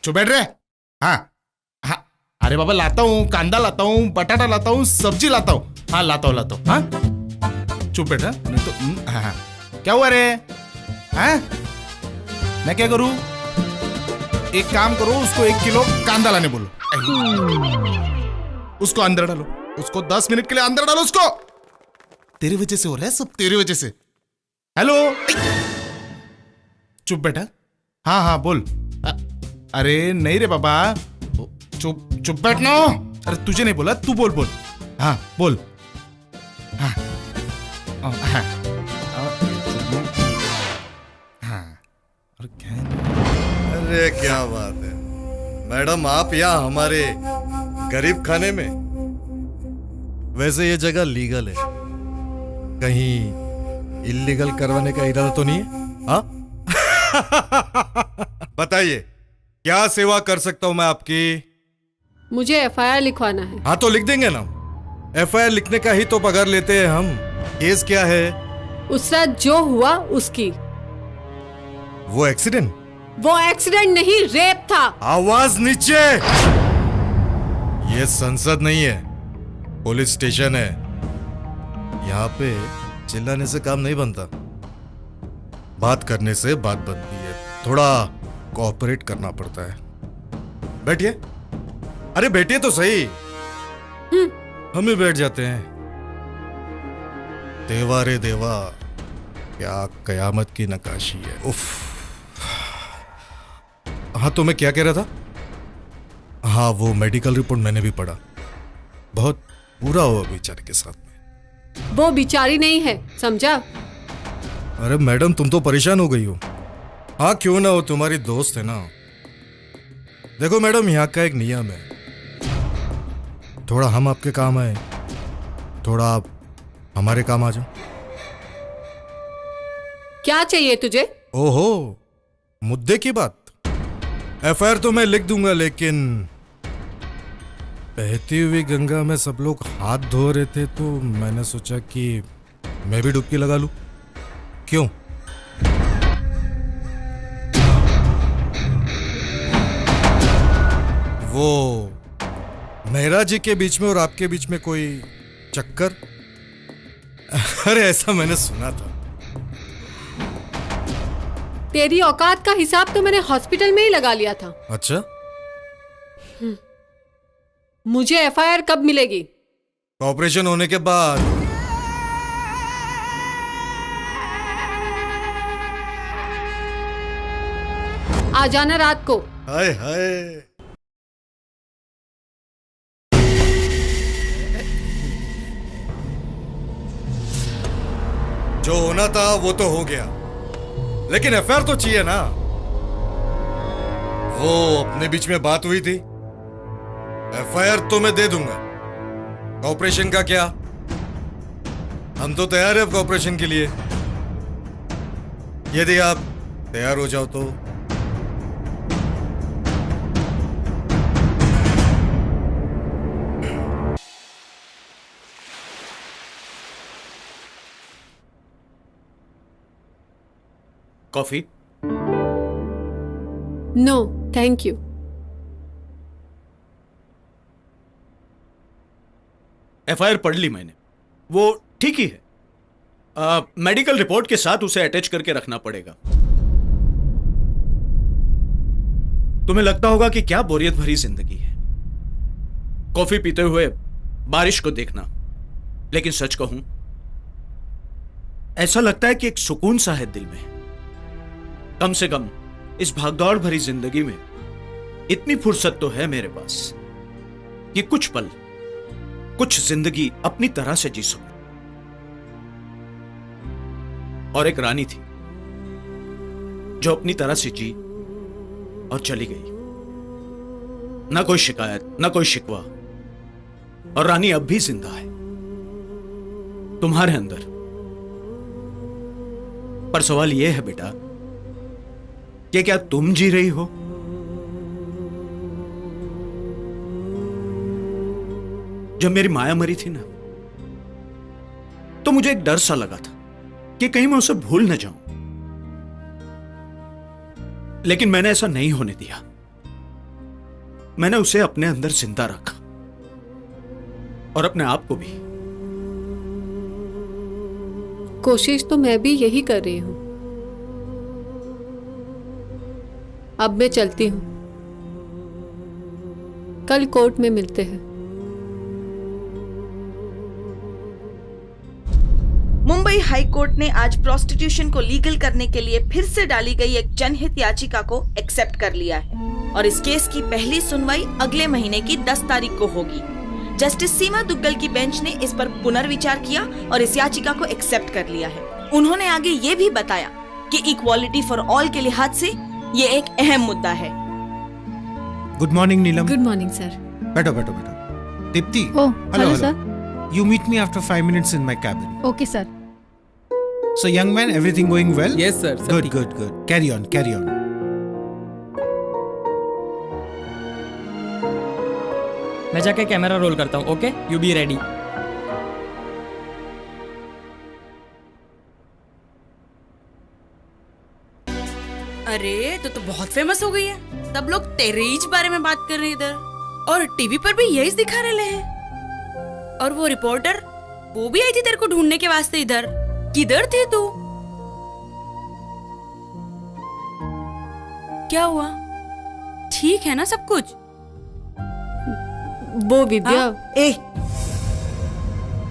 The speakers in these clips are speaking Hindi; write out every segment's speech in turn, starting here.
चुप बैठ रहे। हाँ हाँ, अरे बाबा लाता हूँ, कांदा लाता हूँ, बटाटा लाता हूँ, सब्जी लाता हूँ। हाँ लाता हूँ। हाँ चुप बैठा नहीं तो। हाँ हाँ, क्या हुआ रे? हाँ मैं क्या करूँ? एक काम करो, उसको 1 किलो कांदा लाने बोलो, उसको अंदर डालो, उसको 10 मिनट के लिए अंदर डालो उसको। तेरी वजह से हो रहा है सब, तेरी वजह से। हेलो, चुप बेटा। हाँ हाँ बोल। अरे नहीं रे बाबा, चुप चुप बैठना। अरे तुझे नहीं बोला, तू बोल बोल। हाँ बोल। हाँ हाँ हाँ। और क्या है? अरे क्या बात है मैडम, आप यहाँ हमारे गरीब खाने में। वैसे ये जगह लीगल है, कहीं इलीगल करवाने का इरादा तो नहीं है? हाँ बताइए क्या सेवा कर सकता हूं मैं आपकी? मुझे एफआईआर लिखवाना है। हाँ तो लिख देंगे ना, एफआईआर लिखने का ही तो पगार लेते हैं हम। केस क्या है? उस रात जो हुआ उसकी। वो एक्सीडेंट? वो एक्सीडेंट नहीं, रेप था। आवाज नीचे। ये संसद नहीं है, पुलिस स्टेशन है। यहाँ पे चिल्लाने से काम नहीं बनता, बात करने से बात बनती है। थोड़ा कोऑपरेट करना पड़ता है। बैठिए। अरे बैठिए तो सही। हम ही बैठ जाते हैं। देवा रे देवा, क्या कयामत की नकाशी है। उफ। हाँ तो मैं क्या कह रहा था? हाँ वो मेडिकल रिपोर्ट मैंने भी पढ़ा, बहुत बुरा हुआ बेचारे के साथ में। वो बिचारी नहीं है, समझा? अरे मैडम तुम तो परेशान हो गई हो। हाँ क्यों ना हो, तुम्हारी दोस्त है ना। देखो मैडम, यहाँ का एक नियम है, थोड़ा हम आपके काम आए, थोड़ा आप हमारे काम आ जाओ। क्या चाहिए तुझे? ओहो, मुद्दे की बात। एफआईआर तो मैं लिख दूंगा, लेकिन बहती हुई गंगा में सब लोग हाथ धो रहे थे तो मैंने सोचा कि मैं भी डुबकी लगा लूं। क्यों? वो मेहरा जी के बीच में और आपके बीच में कोई चक्कर? अरे ऐसा मैंने सुना था। तेरी औकात का हिसाब तो मैंने हॉस्पिटल में ही लगा लिया था। अच्छा, मुझे एफआईआर कब मिलेगी? ऑपरेशन होने के बाद। आ जाना रात को। हाय हाय। जो होना था वो तो हो गया, लेकिन एफआईआर तो चाहिए ना। वो अपने बीच में बात हुई थी, एफआईआर तो मैं दे दूंगा। ऑपरेशन का क्या? हम तो तैयार है ऑपरेशन के लिए, यदि आप तैयार हो जाओ तो। Coffee? No thank you. FIR पढ़ ली मैंने, वो ठीक ही है। मेडिकल रिपोर्ट के साथ उसे अटैच करके रखना पड़ेगा। तुम्हें लगता होगा कि क्या बोरियत भरी जिंदगी है, कॉफी पीते हुए बारिश को देखना, लेकिन सच कहूं ऐसा लगता है कि एक सुकून सा है दिल में। कम से कम इस भागदौड़ भरी जिंदगी में इतनी फुर्सत तो है मेरे पास कि कुछ पल, कुछ जिंदगी अपनी तरह से जी सकूं। और एक रानी थी जो अपनी तरह से जी और चली गई। ना कोई शिकायत, ना कोई शिकवा, और रानी अब भी जिंदा है तुम्हारे अंदर। पर सवाल यह है बेटा कि क्या तुम जी रही हो? जब मेरी माया मरी थी ना, तो मुझे एक डर सा लगा था कि कहीं मैं उसे भूल न जाऊं, लेकिन मैंने ऐसा नहीं होने दिया। मैंने उसे अपने अंदर जिंदा रखा और अपने आप को भी। कोशिश तो मैं भी यही कर रही हूँ। अब मैं चलती हूँ, कल कोर्ट में मिलते हैं। मुंबई हाई कोर्ट ने आज प्रोस्टिट्यूशन को लीगल करने के लिए फिर से डाली गई एक जनहित याचिका को एक्सेप्ट कर लिया है और इस केस की पहली सुनवाई अगले महीने की 10 तारीख को होगी। जस्टिस सीमा दुग्गल की बेंच ने इस पर पुनर्विचार किया और इस याचिका को एक्सेप्ट कर लिया है। उन्होंने आगे ये भी बताया कि इक्वालिटी फॉर ऑल के लिहाज से ये एक अहम मुद्दा है। Good morning Neelam. Good morning sir. बैठो बैठो बैठो। Deepti. Oh, hello hello. Sir. You meet me after 5 minutes in my cabin. Okay sir. So young man, everything going well? Yes sir. Good, good, good. Carry on, carry on. मैं जाके कैमरा रोल करता हूँ। Okay, you be ready. अरे तो बहुत फेमस हो गई है। सब लोग तेरे ही बारे में बात कर रहे हैं इधर, और टीवी पर भी यही दिखा रहे हैं। और वो रिपोर्टर, वो भी आई थी तेरे को ढूंढने के वास्ते इधर। किधर थे तू? क्या हुआ? ठीक है ना सब कुछ? वो विद्या। ए,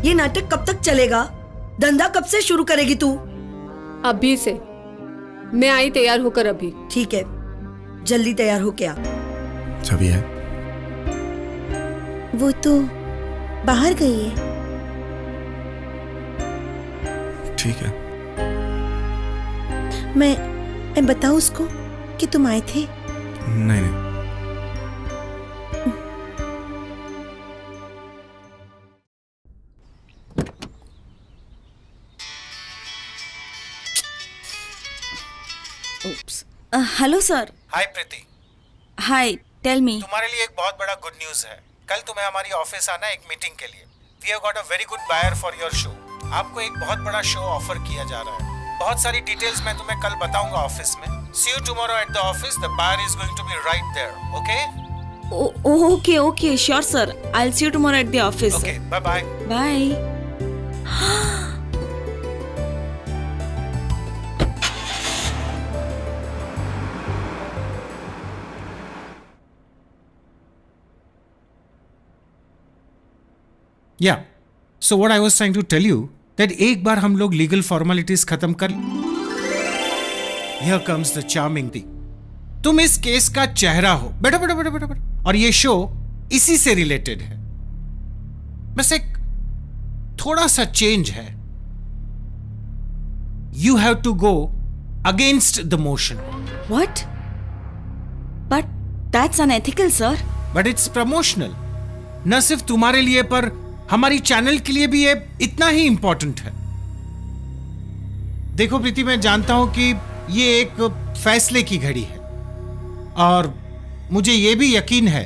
ये नाटक कब तक चलेगा? धंधा कब से शुरू करेगी तू? अभी से। मैं आई तैयार होकर अभी। ठीक है, जल्दी तैयार हो क्या? छवि है? वो तो बाहर गई है। ठीक है। मैं बताऊं उसको कि तुम आए थे? नहीं नहीं। Hello sir. Hi Preeti. Hi, tell me. तुम्हारे लिए एक बहुत बड़ा गुड न्यूज़ है। कल तुम्हें हमारी ऑफिस आना है एक मीटिंग के लिए। We have got a very good buyer for your show. आपको एक बहुत बड़ा शो ऑफर किया जा रहा है। बहुत सारी डिटेल्स मैं तुम्हें कल बताऊंगा ऑफिस में। See you tomorrow at the office. The buyer is going to be right there. Okay? Okay okay, sure sir. I will see you tomorrow at the office. Okay, bye bye. Bye. Yeah so what I was trying to tell you that एक बार हम लोग लीगल फॉर्मेलिटीज खत्म कर। Here comes the charming thing. तुम इस केस का चेहरा हो। बैठो बैठो बैठो बैठो बैठो। और ये शो इसी से रिलेटेड है। बस एक थोड़ा सा चेंज है। You have to go against the motion. What? But that's unethical sir. But it's promotional. न सिर्फ तुम्हारे लिए पर हमारी चैनल के लिए भी ये इतना ही इंपॉर्टेंट है। देखो प्रीति, मैं जानता हूं कि ये एक फैसले की घड़ी है और मुझे ये भी यकीन है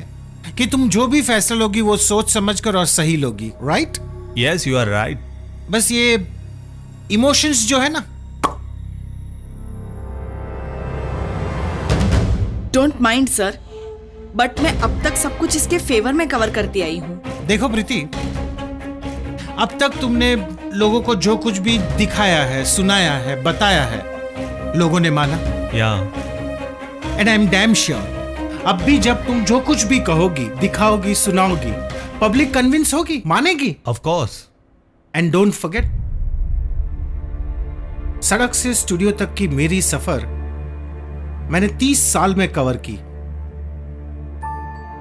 कि तुम जो भी फैसला लोगी वो सोच समझकर और सही लोगी। Right? Yes, you are right. बस ये इमोशंस जो है ना। डोंट माइंड सर, बट मैं अब तक सब कुछ इसके फेवर में कवर करती आई हूँ। देखो प्रीति, अब तक तुमने लोगों को जो कुछ भी दिखाया है, सुनाया है, बताया है, लोगों ने माना। या and I am damn sure अब भी जब तुम जो कुछ भी कहोगी, दिखाओगी, सुनाओगी, पब्लिक कन्विंस होगी, मानेगी। Of course. And don't forget, सड़क से स्टूडियो तक की मेरी सफर मैंने 30 साल में कवर की।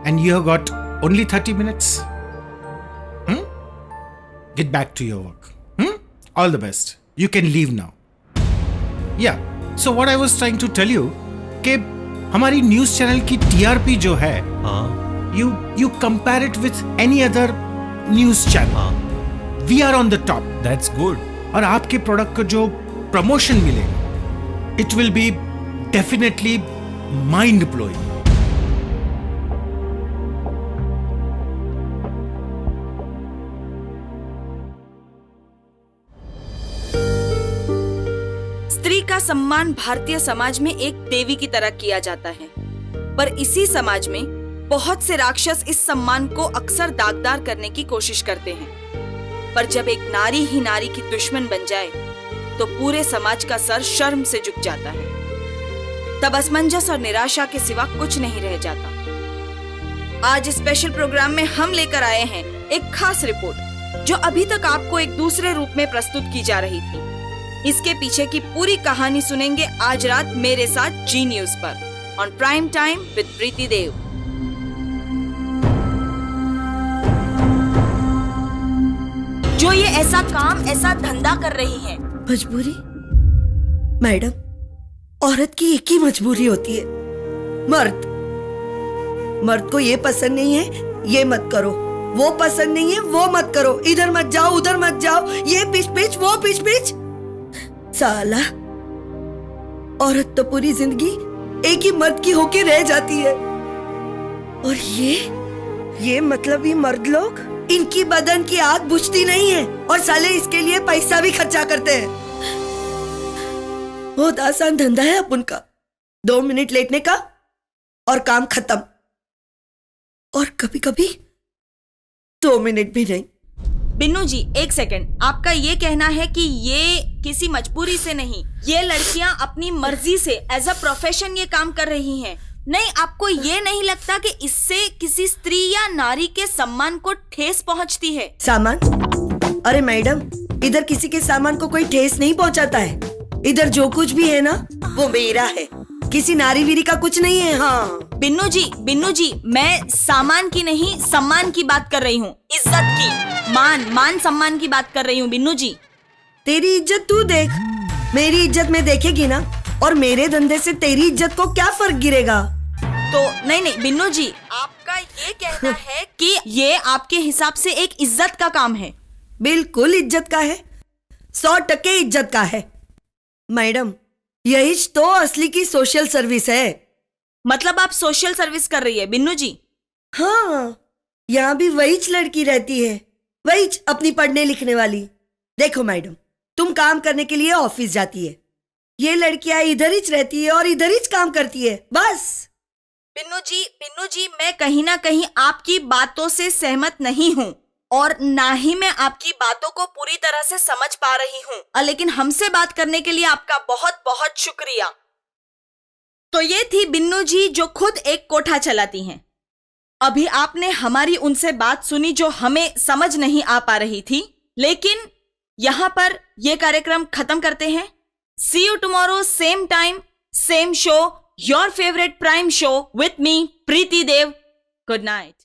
And you have got only 30 minutes. Get back to your work. All the best. You can leave now. Yeah. So what I was trying to tell you कि हमारी न्यूज चैनल की TRP जो है, you compare it with any other news channel. We are on the top. That's good. और आपके प्रोडक्ट को जो प्रमोशन मिलेगा, it will be definitely mind blowing. स्त्री का सम्मान भारतीय समाज में एक देवी की तरह किया जाता है, पर इसी समाज में बहुत से राक्षस इस सम्मान को अक्सर दागदार करने की कोशिश करते हैं, पर जब एक नारी ही नारी की दुश्मन बन जाए तो पूरे समाज का सर शर्म से झुक जाता है। तब असमंजस और निराशा के सिवा कुछ नहीं रह जाता। आज स्पेशल प्रोग्राम में हम लेकर आए हैं एक खास रिपोर्ट जो अभी तक आपको एक दूसरे रूप में प्रस्तुत की जा रही थी। इसके पीछे की पूरी कहानी सुनेंगे आज रात मेरे साथ जी न्यूज पर ऑन प्राइम टाइम विद प्रीति देव। जो ये ऐसा काम, ऐसा धंधा कर रही है। मजबूरी? मैडम, औरत की एक ही मजबूरी होती है, मर्द को ये पसंद नहीं है ये मत करो, वो पसंद नहीं है वो मत करो, इधर मत जाओ उधर मत जाओ, ये पिच पिच वो पिच पिच। साला, औरत तो पूरी जिंदगी एक ही मर्द की होके रह जाती है। और ये मतलबी मर्द लोग, इनकी बदन की आग बुझती नहीं है और साले इसके लिए पैसा भी खर्चा करते हैं। बहुत आसान धंधा है अपन का, 2 मिनट लेटने का और काम खत्म। और कभी कभी 2 मिनट भी नहीं। बिन्नू जी, एक सेकंड। आपका ये कहना है कि ये किसी मजबूरी से नहीं, ये लड़कियां अपनी मर्जी से एज अ प्रोफेशन ये काम कर रही हैं। नहीं, आपको ये नहीं लगता कि इससे किसी स्त्री या नारी के सम्मान को ठेस पहुंचती है? सामान? अरे मैडम, इधर किसी के सामान को कोई ठेस नहीं पहुंचाता है। इधर जो कुछ भी है ना वो मेरा है, किसी नारी वीरी का कुछ नहीं है। हाँ बिन्नू जी, मैं सामान की नहीं सम्मान की बात कर रही हूँ, इज्जत की, मान सम्मान की बात कर रही हूँ। बिन्नू जी, तेरी इज्जत तू देख, मेरी इज्जत में देखेगी ना, और मेरे धंधे से तेरी इज्जत को क्या फर्क गिरेगा? तो नहीं बिन्नू जी, आपका ये कहना है कि ये आपके हिसाब से एक इज्जत का काम है? बिल्कुल इज्जत का है, 100% इज्जत का है मैडम। यही तो असली की सोशल सर्विस है। मतलब आप सोशल सर्विस कर रही है बिन्नू जी? हाँ, यहाँ भी वही लड़की रहती है, वही अपनी पढ़ने लिखने वाली। देखो मैडम, तुम काम करने के लिए ऑफिस जाती है, ये लड़कियां इधर ही रहती है और इधर ही काम करती है, बस। बिन्नू जी, मैं कहीं ना कहीं आपकी बातों से सहमत नहीं हूँ और ना ही मैं आपकी बातों को पूरी तरह से समझ पा रही हूँ, लेकिन हमसे बात करने के लिए आपका बहुत बहुत शुक्रिया। तो ये थी बिन्नू जी जो खुद एक कोठा चलाती हैं। अभी आपने हमारी उनसे बात सुनी जो हमें समझ नहीं आ पा रही थी, लेकिन यहां पर यह कार्यक्रम खत्म करते हैं। See you tomorrow, same time same show, your favourite prime show with me Preeti Dev. Good night.